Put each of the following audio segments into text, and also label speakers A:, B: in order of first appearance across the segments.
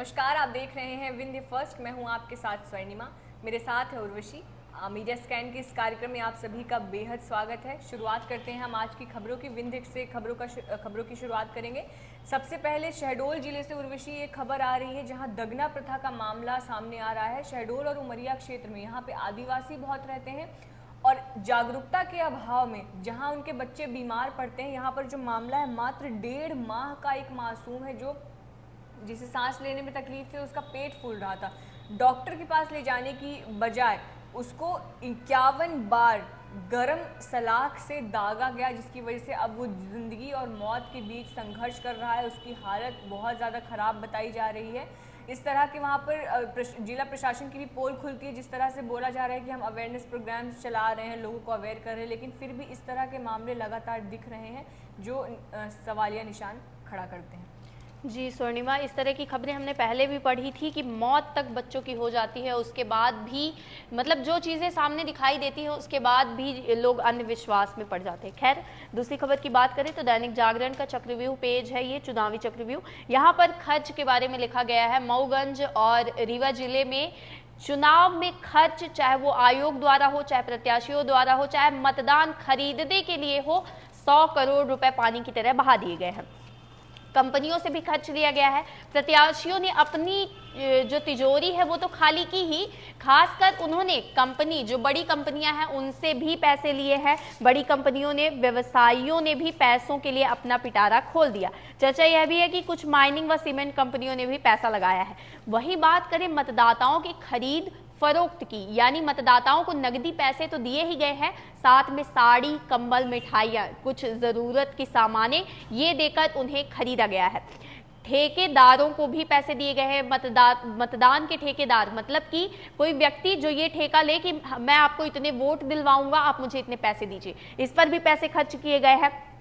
A: नमस्कार, आप देख रहे हैं विंध्य फर्स्ट। मैं हूं आपके साथ स्वर्णिमा, मेरे साथ है उर्वशी। मीडिया स्कैन के इस कार्यक्रम में आप सभी का बेहद स्वागत है। शुरुआत करते हैं हम आज की खबरों की। विंध्य से खबरों की शुरुआत करेंगे। सबसे पहले शहडोल जिले से उर्वशी एक खबर आ रही है जहां दगना प्रथा का मामला सामने आ रहा है। शहडोल और उमरिया क्षेत्र में यहाँ पे आदिवासी बहुत रहते हैं और जागरूकता के अभाव में जहां उनके बच्चे बीमार पड़ते हैं, यहाँ पर जो मामला है मात्र 1.5 माह का एक मासूम है जो जिसे सांस लेने में तकलीफ थी, उसका पेट फूल रहा था। डॉक्टर के पास ले जाने की बजाय उसको 51 बार गरम सलाख से दागा गया, जिसकी वजह से अब वो जिंदगी और मौत के बीच संघर्ष कर रहा है। उसकी हालत बहुत ज़्यादा ख़राब बताई जा रही है। इस तरह के वहाँ पर जिला प्रशासन की भी पोल खुलती है, जिस तरह से बोला जा रहा है कि हम अवेयरनेस प्रोग्राम्स चला रहे हैं, लोगों को अवेयर कर रहे हैं, लेकिन फिर भी इस तरह के मामले लगातार दिख रहे हैं जो सवालिया निशान खड़ा करते हैं।
B: जी स्वर्णिमा, इस तरह की खबरें हमने पहले भी पढ़ी थी कि मौत तक बच्चों की हो जाती है, उसके बाद भी मतलब जो चीज़ें सामने दिखाई देती हैं उसके बाद भी लोग अंधविश्वास में पड़ जाते हैं। खैर, दूसरी खबर की बात करें तो दैनिक जागरण का चक्रव्यूह पेज है, ये चुनावी चक्रव्यूह। यहाँ पर खर्च के बारे में लिखा गया है। मऊगंज और रीवा जिले में चुनाव में खर्च, चाहे वो आयोग द्वारा हो, चाहे प्रत्याशियों द्वारा हो, चाहे मतदान खरीदने के लिए हो, 100 करोड़ रुपए पानी की तरह बहा दिए गए हैं। कंपनियों से भी खर्च लिया गया है। प्रत्याशियों ने अपनी जो तिजोरी है वो तो खाली की ही, खासकर उन्होंने कंपनी, जो बड़ी कंपनियां हैं उनसे भी पैसे लिए हैं। बड़ी कंपनियों ने, व्यवसायियों ने भी पैसों के लिए अपना पिटारा खोल दिया। चर्चा यह भी है कि कुछ माइनिंग व सीमेंट कंपनियों ने भी पैसा लगाया है। वही बात करें मतदाताओं की खरीद फरोख्त की, यानी मतदाताओं को नकदी पैसे तो दिए ही गए हैं, साथ में साड़ी, कंबल, मिठाइयाँ, कुछ ज़रूरत की सामानें ये देकर उन्हें खरीदा गया है। ठेकेदारों को भी पैसे दिए गए हैं। मतदान के ठेकेदार, मतलब कि कोई व्यक्ति जो ये ठेका ले कि मैं आपको इतने वोट दिलवाऊंगा, आप मुझे इतने पैसे दीजिए, इस पर भी पैसे खर्च किए गए हैं।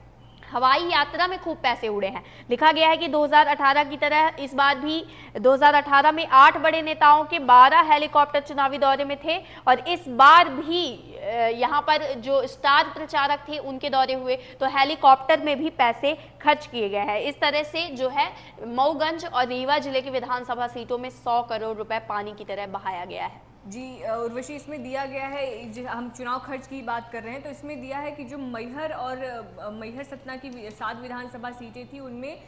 B: हवाई यात्रा में खूब पैसे उड़े हैं। लिखा गया है कि 2018 की तरह इस बार भी 2018 में 8 बड़े नेताओं के 12 हेलीकॉप्टर चुनावी दौरे में थे और इस बार भी यहाँ पर जो स्टार प्रचारक थे उनके दौरे हुए, तो हेलीकॉप्टर में भी पैसे खर्च किए गए हैं। इस तरह से जो है मऊगंज और रीवा जिले की विधानसभा सीटों में 100 करोड़ रुपए पानी की तरह बहाया गया है।
A: जी उर्वशी, इसमें दिया गया है, हम चुनाव खर्च की बात कर रहे हैं तो इसमें दिया है कि जो मैहर और मैहर सतना की 7 विधानसभा सीटें थी, उनमें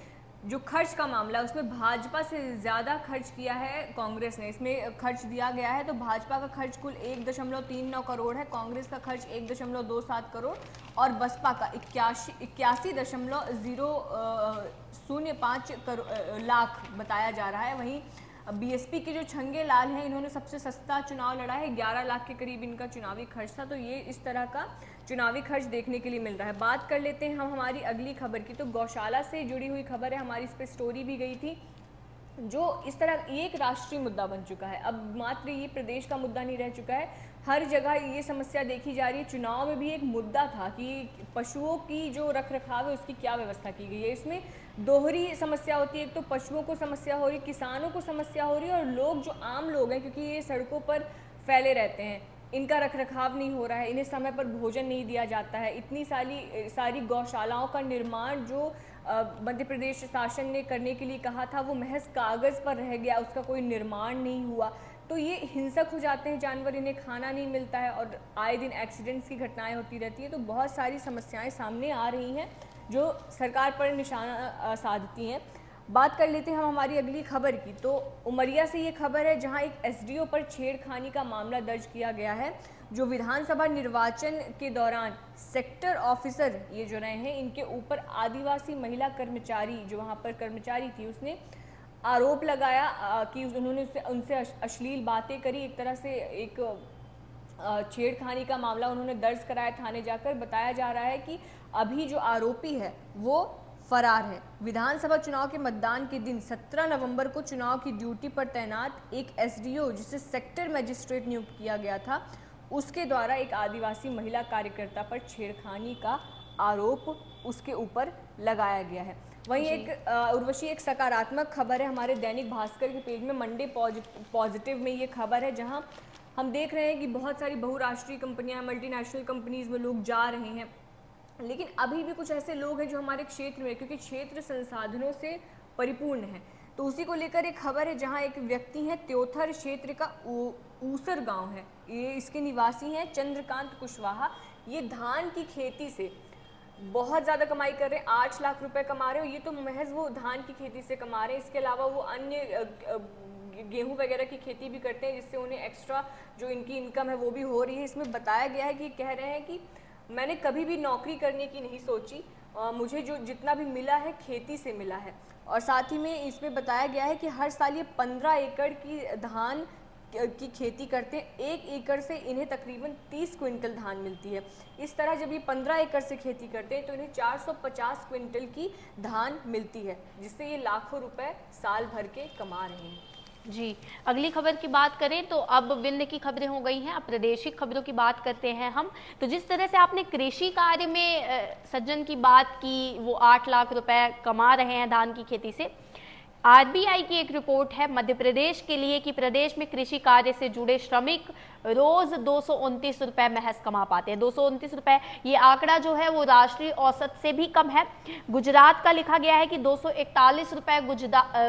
A: जो खर्च का मामला है उसमें भाजपा से ज़्यादा खर्च किया है कांग्रेस ने। इसमें खर्च दिया गया है तो भाजपा का खर्च कुल 1.39 करोड़ है, कांग्रेस का खर्च 1.27 करोड़ और बसपा का 81.005 लाख बताया जा रहा है। वहीं बीएसपी के जो छंगे लाल हैं, इन्होंने सबसे सस्ता चुनाव लड़ा है, 11 लाख के करीब इनका चुनावी खर्च था। तो ये इस तरह का चुनावी खर्च देखने के लिए मिल रहा है। बात कर लेते हैं हम हमारी अगली खबर की, तो गौशाला से जुड़ी हुई खबर है हमारी, इस पर स्टोरी भी गई थी, जो इस तरह एक राष्ट्रीय मुद्दा बन चुका है। अब मात्र ये प्रदेश का मुद्दा नहीं रह चुका है, हर जगह ये समस्या देखी जा रही है। चुनाव में भी एक मुद्दा था कि पशुओं की जो रख रखाव है उसकी क्या व्यवस्था की गई है। इसमें दोहरी समस्या होती है, एक तो पशुओं को समस्या हो रही, किसानों को समस्या हो रही है और लोग जो आम लोग हैं, क्योंकि ये सड़कों पर फैले रहते हैं, इनका रख रखाव नहीं हो रहा है, इन्हें समय पर भोजन नहीं दिया जाता है। इतनी सारी गौशालाओं का निर्माण जो मध्य प्रदेश शासन ने करने के लिए कहा था वो महज कागज़ पर रह गया, उसका कोई निर्माण नहीं हुआ। तो ये हिंसक हो जाते हैं जानवर, इन्हें खाना नहीं मिलता है और आए दिन एक्सीडेंट्स की घटनाएं होती रहती है। तो बहुत सारी समस्याएं सामने आ रही हैं जो सरकार पर निशाना साधती हैं। बात कर लेते हैं हम हमारी अगली खबर की, तो उमरिया से ये खबर है जहां एक एसडीओ पर छेड़खानी का मामला दर्ज किया गया है। जो विधानसभा निर्वाचन के दौरान सेक्टर ऑफिसर ये जो रहे हैं, इनके ऊपर आदिवासी महिला कर्मचारी, जो वहाँ पर कर्मचारी थी, उसने आरोप लगाया कि उन्होंने उनसे अश्लील बातें करी। एक तरह से एक छेड़खानी का मामला उन्होंने दर्ज कराया थाने जाकर। बताया जा रहा है कि अभी जो आरोपी है वो फरार है। विधानसभा चुनाव के मतदान के दिन 17 नवंबर को चुनाव की ड्यूटी पर तैनात एक एसडीओ, जिसे सेक्टर मजिस्ट्रेट नियुक्त किया गया था, उसके द्वारा एक आदिवासी महिला कार्यकर्ता पर छेड़खानी का आरोप उसके ऊपर लगाया गया है। वहीं एक उर्वशी, एक सकारात्मक खबर है हमारे दैनिक भास्कर के पेज में, मंडे पॉजिटिव में ये खबर है, जहां हम देख रहे हैं कि बहुत सारी बहुराष्ट्रीय कंपनियां, मल्टीनेशनल कंपनीज में लोग जा रहे हैं, लेकिन अभी भी कुछ ऐसे लोग हैं जो हमारे क्षेत्र में, क्योंकि क्षेत्र संसाधनों से परिपूर्ण है, तो उसी को लेकर एक खबर है, जहां एक व्यक्ति है, त्योथर क्षेत्र का ऊसर गांव है, ये इसके निवासी हैं चंद्रकांत कुशवाहा। ये धान की खेती से बहुत ज़्यादा कमाई कर रहे हैं, 8 लाख रुपए कमा रहे हो। ये तो महज वो धान की खेती से कमा रहे हैं, इसके अलावा वो अन्य गेहूं वगैरह की खेती भी करते हैं, जिससे उन्हें एक्स्ट्रा जो इनकी इनकम है वो भी हो रही है। इसमें बताया गया है कि कह रहे हैं कि मैंने कभी भी नौकरी करने की नहीं सोची, मुझे जो जितना भी मिला है खेती से मिला है। और साथ ही में इसमें बताया गया है कि हर साल ये 15 एकड़ की धान की खेती करते हैं। 1 एकड़ से इन्हें तकरीबन 30 क्विंटल धान मिलती है। इस तरह जब ये 15 एकड़ से खेती करते हैं तो इन्हें 450 क्विंटल की धान मिलती है, जिससे ये लाखों रुपए साल भर के कमा रहे हैं।
B: जी, अगली खबर की बात करें तो अब विभिन्न की खबरें हो गई हैं, अब प्रादेशिक खबरों की बात करते हैं हम। तो जिस तरह से आपने कृषि कार्य में सज्जन की बात की, वो 8 लाख रुपए कमा रहे हैं धान की खेती से। आरबीआई की एक रिपोर्ट है मध्य प्रदेश के लिए कि प्रदेश में कृषि कार्य से जुड़े श्रमिक रोज 229 रुपए महज कमा पाते हैं। 229 रुपए, ये आंकड़ा जो है वो राष्ट्रीय औसत से भी कम है। गुजरात का लिखा गया है कि 241 रुपए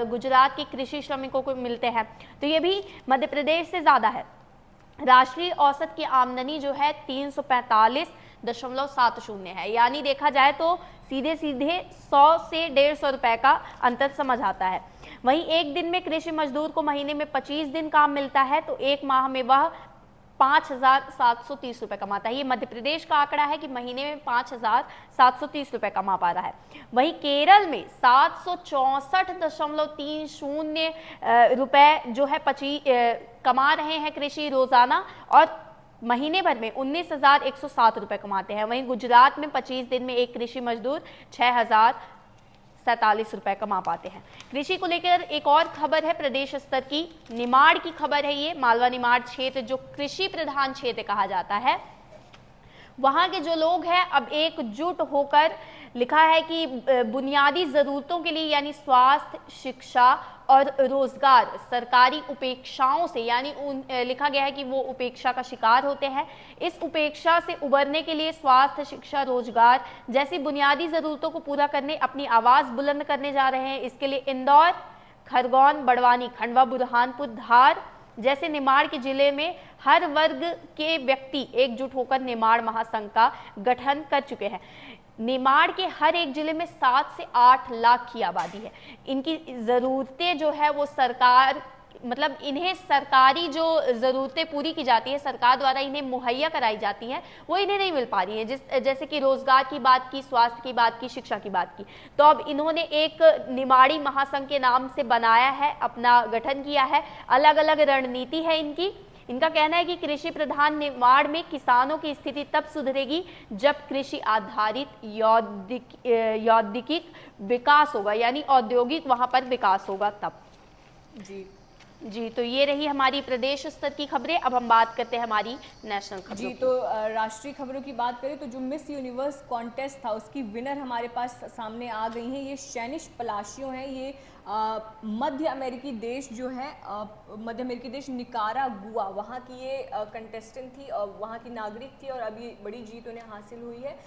B: गुजरात के कृषि श्रमिकों को मिलते हैं, तो ये भी मध्य प्रदेश से ज्यादा है। राष्ट्रीय औसत की आमदनी जो है 345.70 है, यानी देखा जाए तो सीधे सीधे 100 से 150 रुपए का अंतर समझ आता है। वहीं एक दिन में कृषि मजदूर को महीने में 25 दिन काम मिलता है, तो एक माह में वह 5,730 रुपए कमाता है। ये मध्य प्रदेश का आंकड़ा है कि महीने में 5,730 रुपए कमा पा रहा है। वहीं केरल में 764.30 रुपए जो है कमा रहे हैं कृषि रोजाना, और महीने भर में 19,107 रुपए कमाते हैं। वहीं गुजरात में 25 दिन में एक कृषि मजदूर 6,047 रुपए कमा पाते हैं। कृषि को लेकर एक और खबर है प्रदेश स्तर की, निमाड़ की खबर है ये। मालवा निमाड़ क्षेत्र जो कृषि प्रधान क्षेत्र कहा जाता है, वहां के जो लोग हैं अब एकजुट होकर, लिखा है कि बुनियादी जरूरतों के लिए यानी स्वास्थ्य, शिक्षा और रोजगार सरकारी उपेक्षाओं से, यानी लिखा गया है कि वो उपेक्षा का शिकार होते हैं। इस उपेक्षा से उबरने के लिए स्वास्थ्य, शिक्षा, रोजगार जैसी बुनियादी जरूरतों को पूरा करने अपनी आवाज बुलंद करने जा रहे हैं। इसके लिए इंदौर, खरगोन, बड़वानी, खंडवा, बुरहानपुर, धार जैसे निमाड़ के जिले में हर वर्ग के व्यक्ति एकजुट होकर निमाड़ महासंघ का गठन कर चुके हैं। निमाड़ के हर एक जिले में 7 से 8 लाख की आबादी है। इनकी ज़रूरतें जो है वो सरकार, मतलब इन्हें सरकारी जो ज़रूरतें पूरी की जाती है, सरकार द्वारा इन्हें मुहैया कराई जाती हैं, वो इन्हें नहीं मिल पा रही है। जैसे कि रोजगार की बात की, स्वास्थ्य की बात की, शिक्षा की बात की, तो अब इन्होंने एक निमाड़ी महासंघ के नाम से बनाया है, अपना गठन किया है। अलग अलग रणनीति है इनकी। इनका कहना है कि कृषि प्रधान निमाड़ में किसानों की स्थिति तब सुधरेगी जब कृषि आधारित औद्योगिक विकास होगा, यानी औद्योगिक वहां पर विकास होगा तब। जी, तो ये रही हमारी प्रदेश स्तर की खबरें। अब हम बात करते हैं हमारी नेशनल खबरों
A: जी, तो राष्ट्रीय खबरों की बात करें तो जो मिस यूनिवर्स कॉन्टेस्ट था उसकी विनर हमारे पास सामने आ गई हैं। ये शैनिश पलाशियो हैं। ये मध्य अमेरिकी देश जो है, मध्य अमेरिकी देश निकारागुआ, वहाँ की ये कंटेस्टेंट थी और वहाँ की नागरिक थी, और अभी बड़ी जीत उन्हें हासिल हुई है।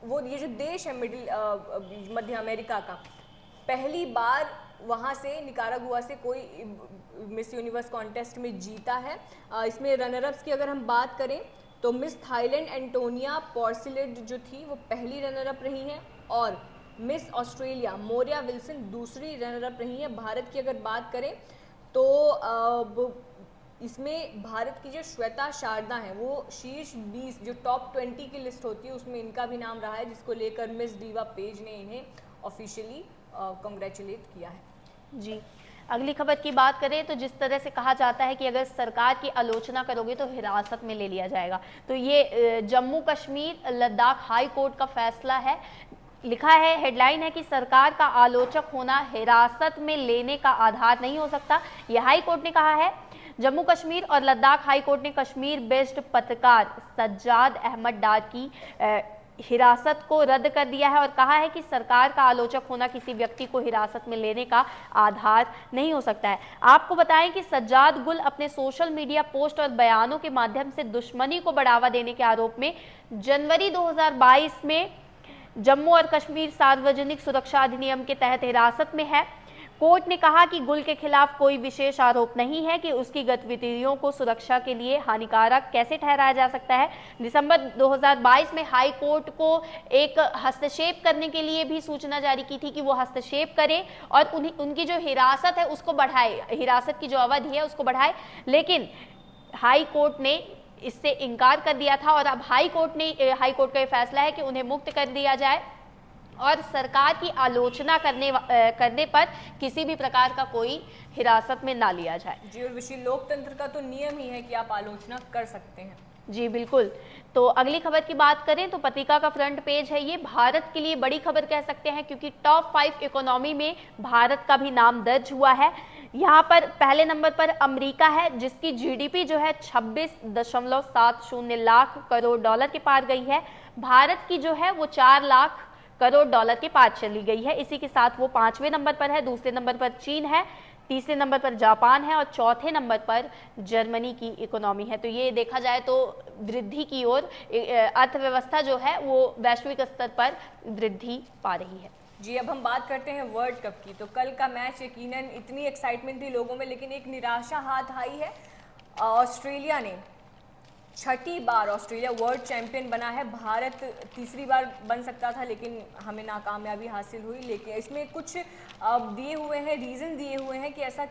A: वो ये जो देश है मध्य अमेरिका का, पहली बार वहाँ से निकारागुआ से कोई मिस यूनिवर्स कॉन्टेस्ट में जीता है। इसमें रनरअप्स की अगर हम बात करें तो मिस थाईलैंड एंटोनिया पोर्सिलेट जो थी वो पहली रनरअप रही हैं, और मिस ऑस्ट्रेलिया मोरिया विल्सन दूसरी रनरअप रही हैं। भारत की अगर बात करें तो इसमें भारत की जो श्वेता शारदा हैं वो शीर्ष 20 जो टॉप 20 की लिस्ट होती है उसमें इनका भी नाम रहा है, जिसको लेकर मिस डीवा पेज ने इन्हें ऑफिशियली कांग्रेचुलेट किया है।
B: जी, अगली खबर की बात करें तो जिस तरह से कहा जाता है कि अगर सरकार की आलोचना करोगे तो हिरासत में ले लिया जाएगा, तो ये जम्मू कश्मीर लद्दाख हाई कोर्ट का फैसला है। लिखा है, हेडलाइन है कि सरकार का आलोचक होना हिरासत में लेने का आधार नहीं हो सकता। यह हाई कोर्ट ने कहा है। जम्मू कश्मीर और लद्दाख हाई कोर्ट ने कश्मीर बेस्ड पत्रकार सज्जाद अहमद डार की हिरासत को रद्द कर दिया है और कहा है कि सरकार का आलोचक होना किसी व्यक्ति को हिरासत में लेने का आधार नहीं हो सकता है। आपको बताएं कि सज्जाद गुल अपने सोशल मीडिया पोस्ट और बयानों के माध्यम से दुश्मनी को बढ़ावा देने के आरोप में जनवरी 2022 में जम्मू और कश्मीर सार्वजनिक सुरक्षा अधिनियम के तहत हिरासत में है। कोर्ट ने कहा कि गुल के खिलाफ कोई विशेष आरोप नहीं है कि उसकी गतिविधियों को सुरक्षा के लिए हानिकारक कैसे ठहराया जा सकता है। दिसंबर 2022 में हाई कोर्ट को एक हस्तक्षेप करने के लिए भी सूचना जारी की थी कि वो हस्तक्षेप करे और उनकी जो हिरासत है उसको बढ़ाए, हिरासत की जो अवधि है उसको बढ़ाए, लेकिन हाई कोर्ट ने इससे इनकार कर दिया था और अब हाई कोर्ट का ये फैसला है कि उन्हें मुक्त कर दिया जाए और सरकार की आलोचना करने पर किसी भी प्रकार का कोई हिरासत में ना लिया जाए।
A: जी, और विशेष लोकतंत्र का तो नियम ही है कि आप आलोचना कर सकते हैं।
B: जी बिल्कुल। तो अगली खबर की बात करें तो पत्रिका का फ्रंट पेज है, ये भारत के लिए बड़ी खबर कह सकते हैं क्योंकि टॉप 5 इकोनॉमी में भारत का भी नाम दर्ज हुआ है। यहाँ पर पहले नंबर पर अमेरिका है जिसकी जीडीपी जो है 26.70 लाख करोड़ डॉलर के पार गई है। भारत की जो है वो 4 लाख करोड़ डॉलर के पार चली गई है। इसी के साथ वो 5वें नंबर पर है, दूसरे नंबर पर चीन है, तीसरे नंबर पर जापान है और चौथे नंबर पर जर्मनी की इकोनॉमी है। तो ये देखा जाए तो वृद्धि की ओर अर्थव्यवस्था जो है वो वैश्विक स्तर पर वृद्धि पा रही है।
A: जी, अब हम बात करते हैं वर्ल्ड कप की। तो कल का मैच यकीनन इतनी एक्साइटमेंट थी लोगों में, लेकिन एक निराशा हाथ आई है। ऑस्ट्रेलिया ने 6ठी बार ऑस्ट्रेलिया वर्ल्ड चैंपियन बना है। भारत तीसरी बार बन सकता था लेकिन हमें नाकामयाबी हासिल हुई। लेकिन इसमें कुछ दिए हुए हैं, रीज़न दिए हुए हैं कि ऐसा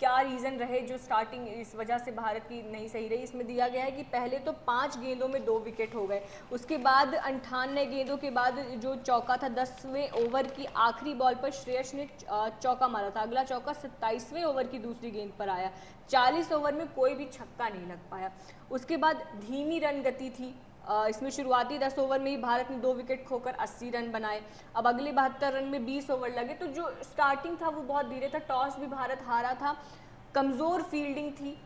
A: क्या रीज़न रहे जो स्टार्टिंग इस वजह से भारत की नहीं सही रही। इसमें दिया गया है कि पहले तो 5 गेंदों में 2 विकेट हो गए, उसके बाद 58 गेंदों के बाद जो चौका था 10वें ओवर की आखिरी बॉल पर श्रेयस ने चौका मारा था। अगला चौका 27वें ओवर की दूसरी गेंद पर आया। 40 ओवर में कोई भी छक्का नहीं लग पाया। उसके बाद धीमी रन गति थी। इसमें शुरुआती 10 ओवर में ही भारत ने 2 विकेट खोकर 80 रन बनाए। अब अगले 72 रन में 20 ओवर लगे, तो जो स्टार्टिंग था वो बहुत धीरे था। टॉस भी भारत हारा था, कमज़ोर फील्डिंग थी।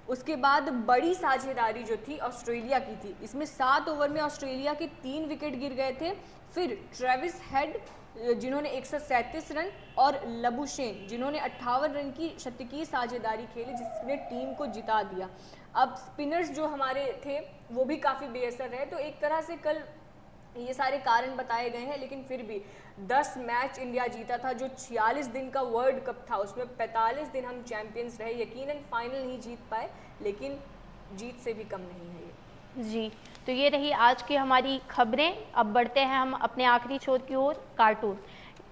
A: उसके बाद बड़ी साझेदारी जो थी ऑस्ट्रेलिया की थी। इसमें 7 ओवर में ऑस्ट्रेलिया के 3 विकेट गिर गए थे। फिर ट्रेविस हेड जिन्होंने 137 रन और लबुशेन जिन्होंने 58 रन की शतकीय साझेदारी खेली जिसने टीम को जिता दिया। अब स्पिनर्स जो हमारे थे वो भी काफ़ी बेअसर रहे। तो एक तरह से कल ये सारे कारण बताए गए हैं, लेकिन फिर भी 10 मैच इंडिया जीता था। जो 46 दिन का वर्ल्ड कप था उसमें 45 दिन हम चैंपियंस रहे। यकीनन फाइनल नहीं जीत पाए, लेकिन जीत से भी कम नहीं है ये।
B: जी, तो ये रही आज की हमारी खबरें। अब बढ़ते हैं हम अपने आखिरी छोर की ओर, कार्टून।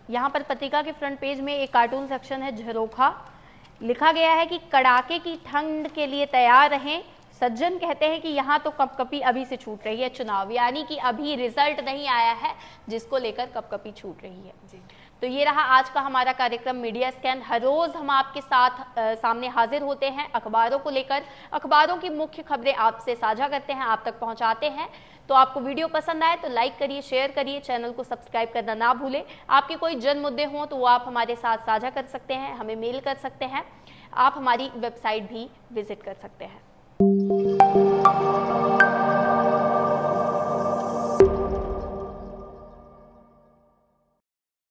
B: यहाँ पर पत्रिका के फ्रंट पेज में एक कार्टून सेक्शन है, झरोखा। लिखा गया है कि कड़ाके की ठंड के लिए तैयार रहें। सज्जन कहते हैं कि यहाँ तो कपकपी अभी से छूट रही है चुनाव, यानी कि अभी रिजल्ट नहीं आया है जिसको लेकर कपकपी छूट रही है।
A: जी।
B: तो ये रहा आज का हमारा कार्यक्रम मीडिया स्कैन। हर रोज हम आपके साथ सामने हाजिर होते हैं अखबारों को लेकर, अखबारों की मुख्य खबरें आपसे साझा करते हैं, आप तक पहुंचाते हैं। तो आपको वीडियो पसंद आए तो लाइक करिए, शेयर करिए, चैनल को सब्सक्राइब करना ना भूलें। आपके कोई जन मुद्दे हों तो वो आप हमारे साथ साझा कर सकते हैं, हमें मेल कर सकते हैं, आप हमारी वेबसाइट भी विजिट कर सकते हैं।